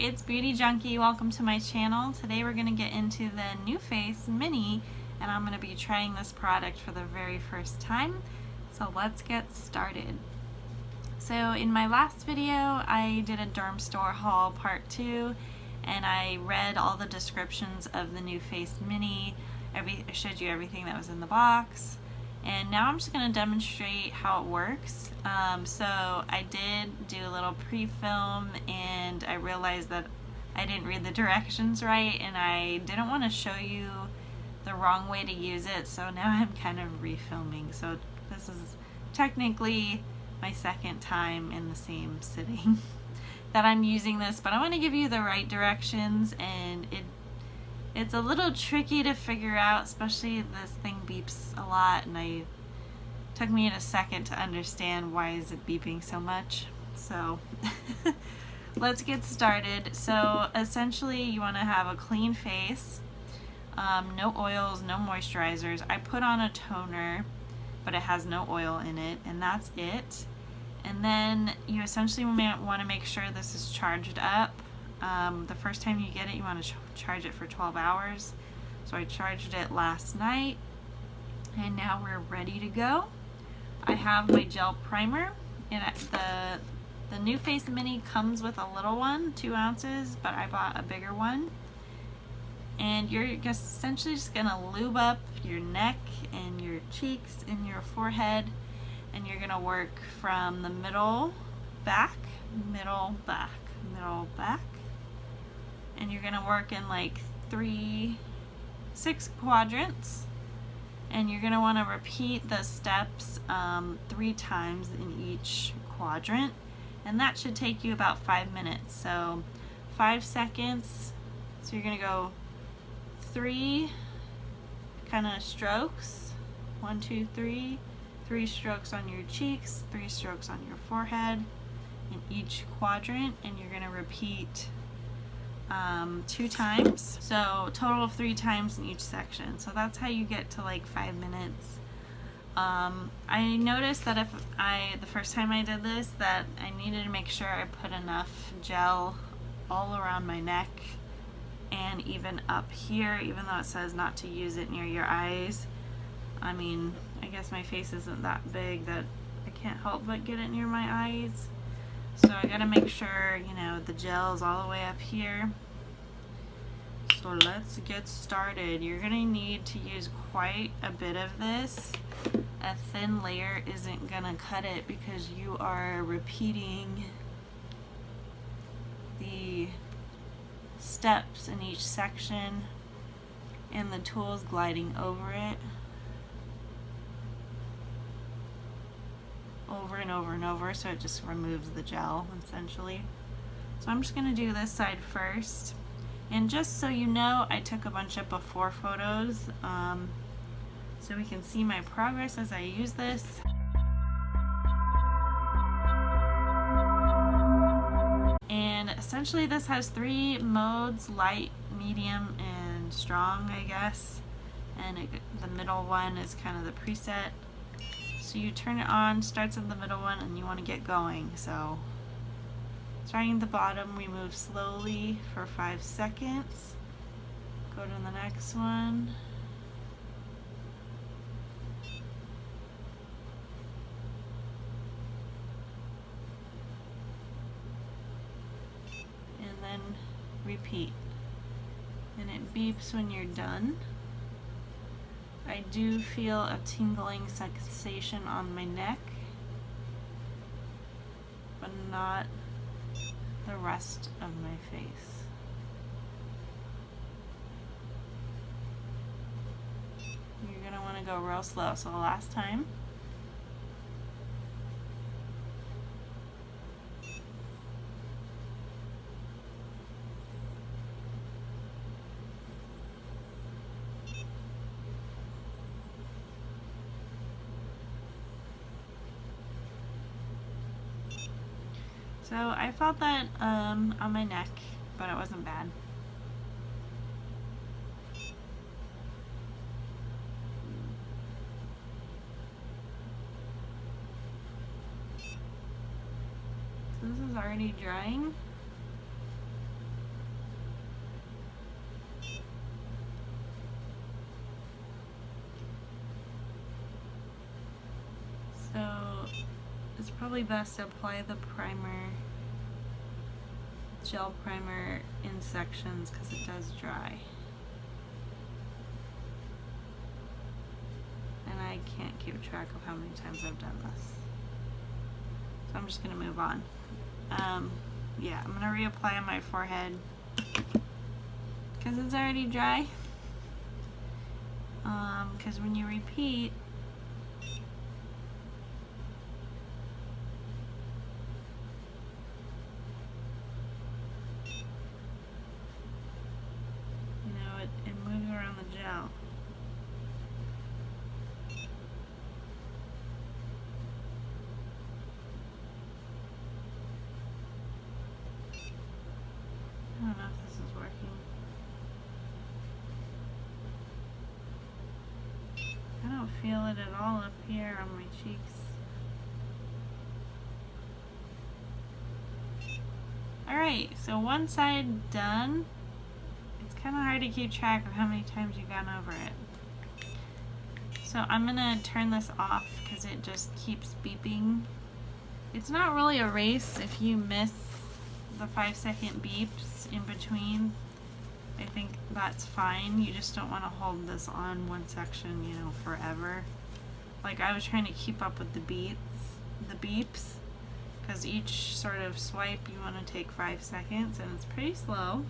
it's Beauty Junkie. Welcome to my channel. Today we're going to get into the NuFace Mini, and I'm going to be trying this product for the very first time. So let's get started. So in my last video I did a derm store haul part 2, and I read all the descriptions of the NuFace Mini. I showed you everything that was in the box. And now I'm just going to demonstrate how it works. So I did do a little pre-film, and I realized that I didn't read the directions right, and I didn't want to show you the wrong way to use it, so now I'm kind of refilming. So this is technically my second time in the same sitting that I'm using this, but I want to give you the right directions, and it's a little tricky to figure out, especially this thing beeps a lot, and it took me a second to understand why is it beeping so much. So let's get started. So essentially you want to have a clean face, no oils, no moisturizers. I put on a toner, but it has no oil in it, and that's it. And then you essentially want to make sure this is charged up. The first time you get it, you want to charge it for 12 hours. So I charged it last night, and now we're ready to go. I have my gel primer, and the NuFace Mini comes with a little one, 2 ounces, but I bought a bigger one. And you're essentially just gonna lube up your neck and your cheeks and your forehead, and you're gonna work from the middle back, middle back, middle back. And you're gonna work in like 6 quadrants, and you're gonna want to repeat the steps 3 times in each quadrant, and that should take you about 5 minutes. So 5 seconds, so you're gonna go 3 kind of strokes, 1, 2, 3, 3 strokes on your cheeks, 3 strokes on your forehead in each quadrant, and you're gonna repeat 2 times, so total of 3 times in each section. So that's how you get to like 5 minutes. I noticed that the first time I did this, that I needed to make sure I put enough gel all around my neck and even up here, even though it says not to use it near your eyes. I mean, I guess my face isn't that big that I can't help but get it near my eyes. So I gotta make sure, you know, the gel's all the way up here. So let's get started. You're gonna need to use quite a bit of this. A thin layer isn't gonna cut it because you are repeating the steps in each section, and the tool is gliding over it. Over and over and over, so it just removes the gel essentially. So I'm just going to do this side first, and just so you know, I took a bunch of before photos so we can see my progress as I use this. And essentially this has 3 modes: light, medium, and strong, I guess, and the middle one is kind of the preset. So you turn it on, starts at the middle one, and you want to get going. So starting at the bottom, we move slowly for 5 seconds. Go to the next one. And then repeat. And it beeps when you're done. I do feel a tingling sensation on my neck, but not the rest of my face. You're going to want to go real slow. So the last time. So I felt that on my neck, but it wasn't bad. So this is already drying. So it's probably best to apply the primer, gel primer, in sections because it does dry. And I can't keep track of how many times I've done this. So I'm just going to move on. Yeah, I'm going to reapply on my forehead because it's already dry. Because when you repeat, it moves around the gel. I don't know if this is working. I don't feel it at all up here on my cheeks. Alright, so one side done. It's kind of hard to keep track of how many times you've gone over it. So I'm going to turn this off because it just keeps beeping. It's not really a race if you miss the 5-second beeps in between. I think that's fine. You just don't want to hold this on one section, forever. Like I was trying to keep up with the beeps, because each sort of swipe you want to take 5 seconds and it's pretty slow.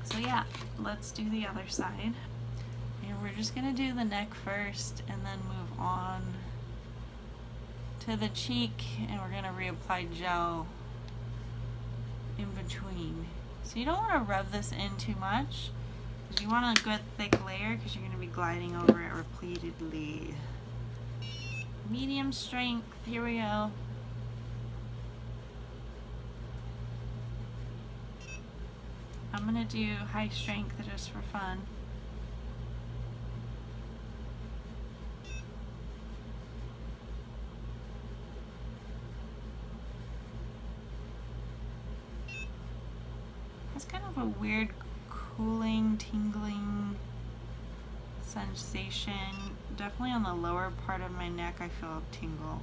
So yeah, let's do the other side. And we're just gonna do the neck first and then move on to the cheek, and we're gonna reapply gel in between. So you don't want to rub this in too much, because you want a good thick layer because you're going to be gliding over it repeatedly. Medium strength, here we go. I'm going to do high strength just for fun. It's kind of a weird cooling, tingling sensation. Definitely on the lower part of my neck I feel a tingle.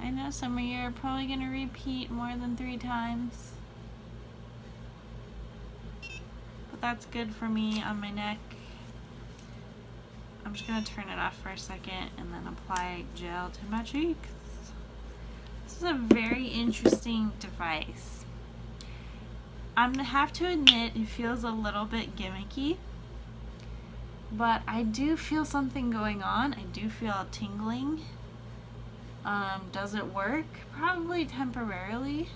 I know some of you are probably going to repeat more than 3 times, but that's good for me on my neck. I'm just going to turn it off for a second and then apply gel to my cheeks. This is a very interesting device. I'm going to have to admit it feels a little bit gimmicky, but I do feel something going on. I do feel tingling. Does it work? Probably temporarily.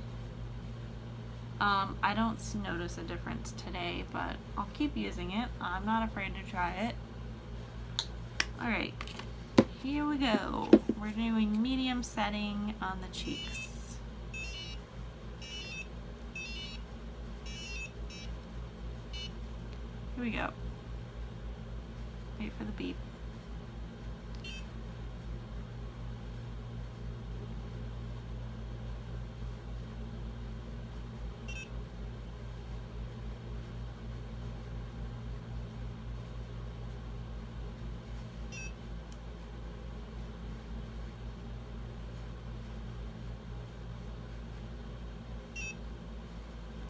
I don't notice a difference today, but I'll keep using it. I'm not afraid to try it. Alright, here we go. We're doing medium setting on the cheeks. Here we go. Wait for the beep.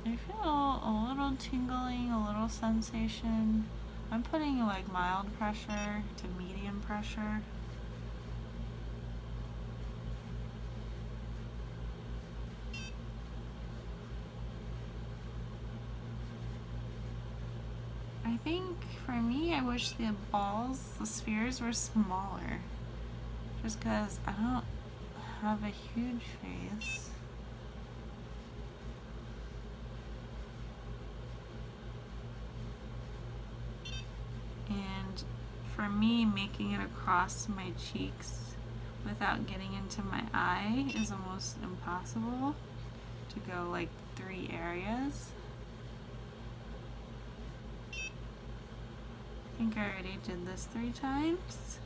I feel a little tingling, a little sensation. I'm putting like mild pressure to medium pressure. I think for me, I wish the balls, the spheres were smaller. Just because I don't have a huge face. And for me, making it across my cheeks without getting into my eye is almost impossible to go like 3 areas. I think I already did this 3 times.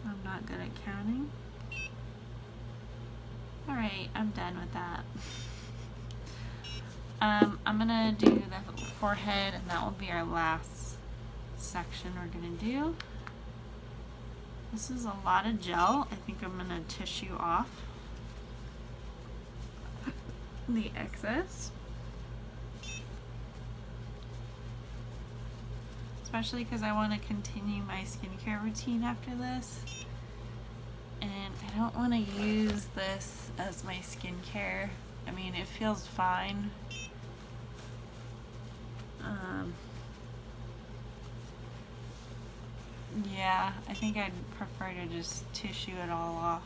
I'm not good at counting. Alright, I'm done with that. I'm gonna do the forehead, and that will be our last section we're gonna do. This is a lot of gel. I think I'm gonna tissue off the excess. Especially because I want to continue my skincare routine after this. And I don't want to use this as my skincare. I mean, it feels fine. Yeah, I think I'd prefer to just tissue it all off.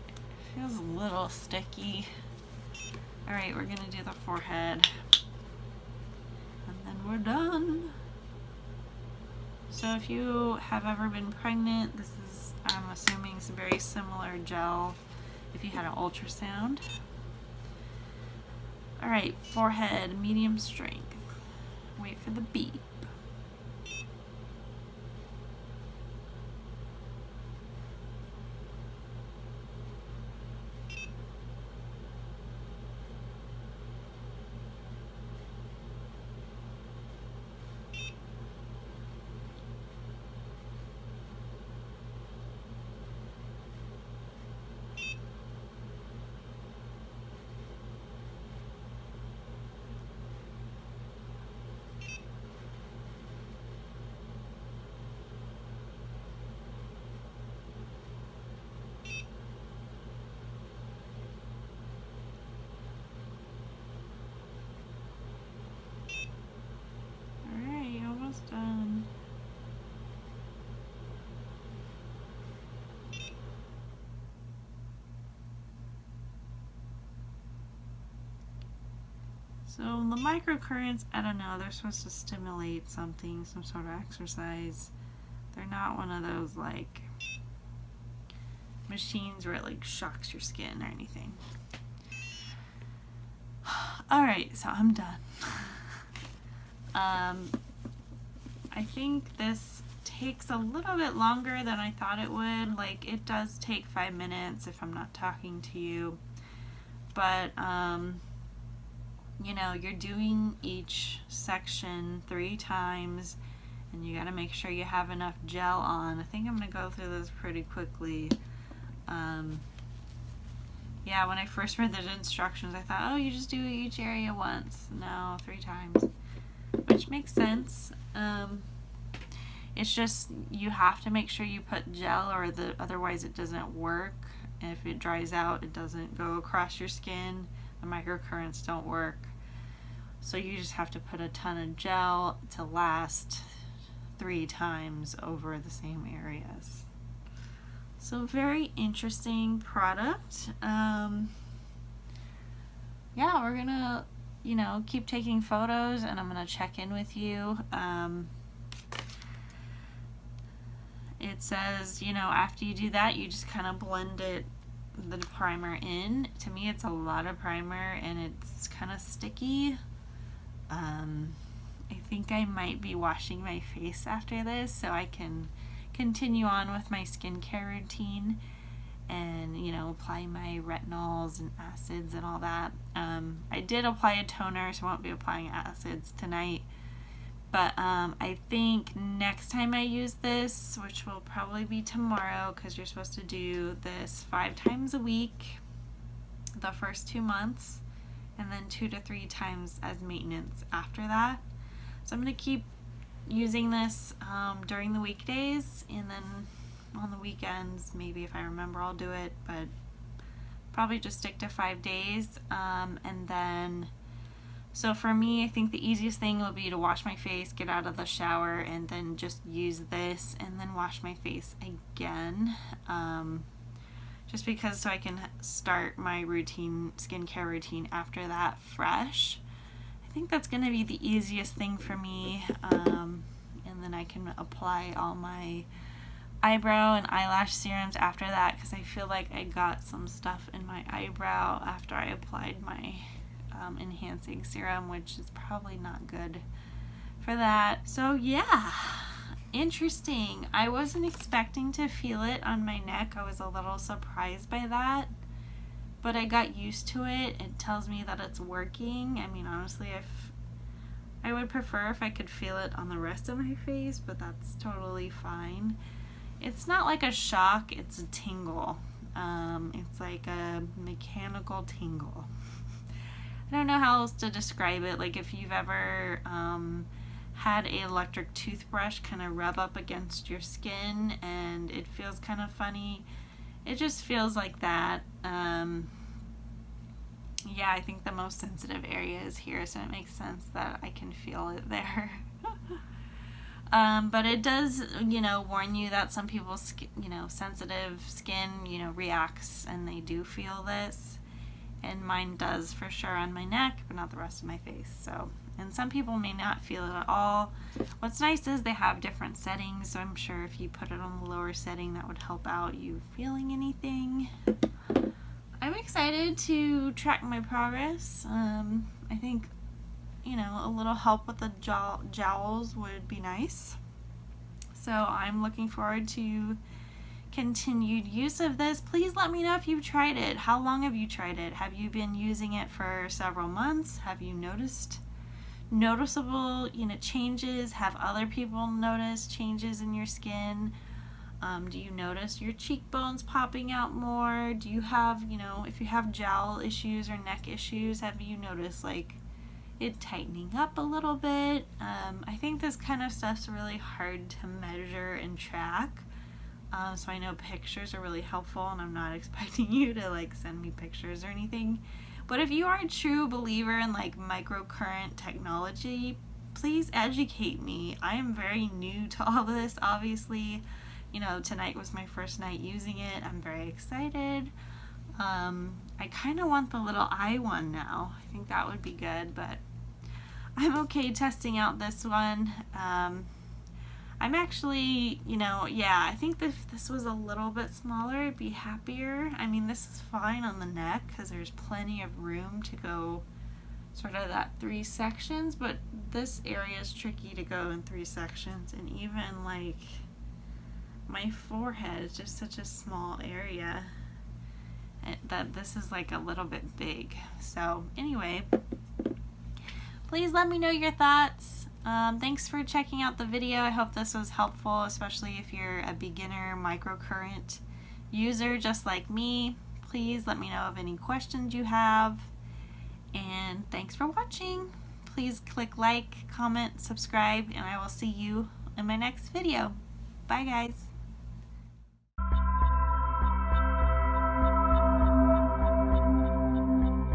It feels a little sticky. Alright, we're gonna do the forehead. And then we're done. So if you have ever been pregnant, this is, I'm assuming, some very similar gel if you had an ultrasound. Alright, forehead, medium strength. Wait for the beep. Done. So the microcurrents, I don't know, they're supposed to stimulate something, some sort of exercise. They're not one of those like machines where it like shocks your skin or anything. Alright, so I'm done. I think this takes a little bit longer than I thought it would. Like, it does take 5 minutes if I'm not talking to you. But, you know, you're doing each section 3 times, and you gotta make sure you have enough gel on. I think I'm gonna go through this pretty quickly. Yeah, when I first read the instructions, I thought, oh, you just do each area once. No, 3 times. Which makes sense. It's just you have to make sure you put gel, or otherwise it doesn't work. And if it dries out, it doesn't go across your skin. The microcurrents don't work. So you just have to put a ton of gel to last 3 times over the same areas. So very interesting product. Yeah, we're gonna, you know, keep taking photos, and I'm gonna check in with you. It says, you know, after you do that, you just kind of blend the primer in. To me, it's a lot of primer, and it's kind of sticky. I think I might be washing my face after this so I can continue on with my skincare routine and, you know, apply my retinols and acids and all that. I did apply a toner, so I won't be applying acids tonight. But I think next time I use this, which will probably be tomorrow, because you're supposed to do this 5 times a week the first 2 months, and then 2 to 3 times as maintenance after that. So I'm going to keep using this during the weekdays, and then on the weekends, maybe if I remember, I'll do it, but probably just stick to 5 days. And then, so for me, I think the easiest thing will be to wash my face, get out of the shower, and then just use this, and then wash my face again. Just because, so I can start my routine, skincare routine after that fresh. I think that's going to be the easiest thing for me. And then I can apply all my eyebrow and eyelash serums after that because I feel like I got some stuff in my eyebrow after I applied my enhancing serum, which is probably not good for that. So yeah, interesting. I wasn't expecting to feel it on my neck. I was a little surprised by that, but I got used to it. It tells me that it's working. I mean, honestly, I would prefer if I could feel it on the rest of my face, but that's totally fine. It's not like a shock, it's a tingle. It's like a mechanical tingle. I don't know how else to describe it. Like if you've ever had an electric toothbrush kind of rub up against your skin and it feels kind of funny. It just feels like that. Yeah, I think the most sensitive area is here, so it makes sense that I can feel it there. But it does, warn you that some people's, sensitive skin, reacts and they do feel this. And mine does for sure on my neck, but not the rest of my face. So, and some people may not feel it at all. What's nice is they have different settings, so I'm sure if you put it on the lower setting, that would help out you feeling anything. I'm excited to track my progress. I think, a little help with the jowls would be nice. So I'm looking forward to continued use of this. Please let me know if you've tried it. How long have you tried it? Have you been using it for several months? Have you noticed noticeable, changes? Have other people noticed changes in your skin? Do you notice your cheekbones popping out more? Do you have, if you have jowl issues or neck issues, have you noticed like it tightening up a little bit? I think this kind of stuff's really hard to measure and track. So I know pictures are really helpful, and I'm not expecting you to like send me pictures or anything. But if you are a true believer in like microcurrent technology, please educate me. I am very new to all this, obviously. Tonight was my first night using it. I'm very excited. I kind of want the little eye one now. I think that would be good, but I'm okay testing out this one. I'm actually, I think if this was a little bit smaller, I'd be happier. I mean, this is fine on the neck because there's plenty of room to go sort of that 3 sections, but this area is tricky to go in 3 sections, and even like my forehead is just such a small area that this is like a little bit big. So anyway, please let me know your thoughts. Thanks for checking out the video. I hope this was helpful, especially if you're a beginner microcurrent user just like me. Please let me know of any questions you have. And thanks for watching. Please click like, comment, subscribe, and I will see you in my next video. Bye guys.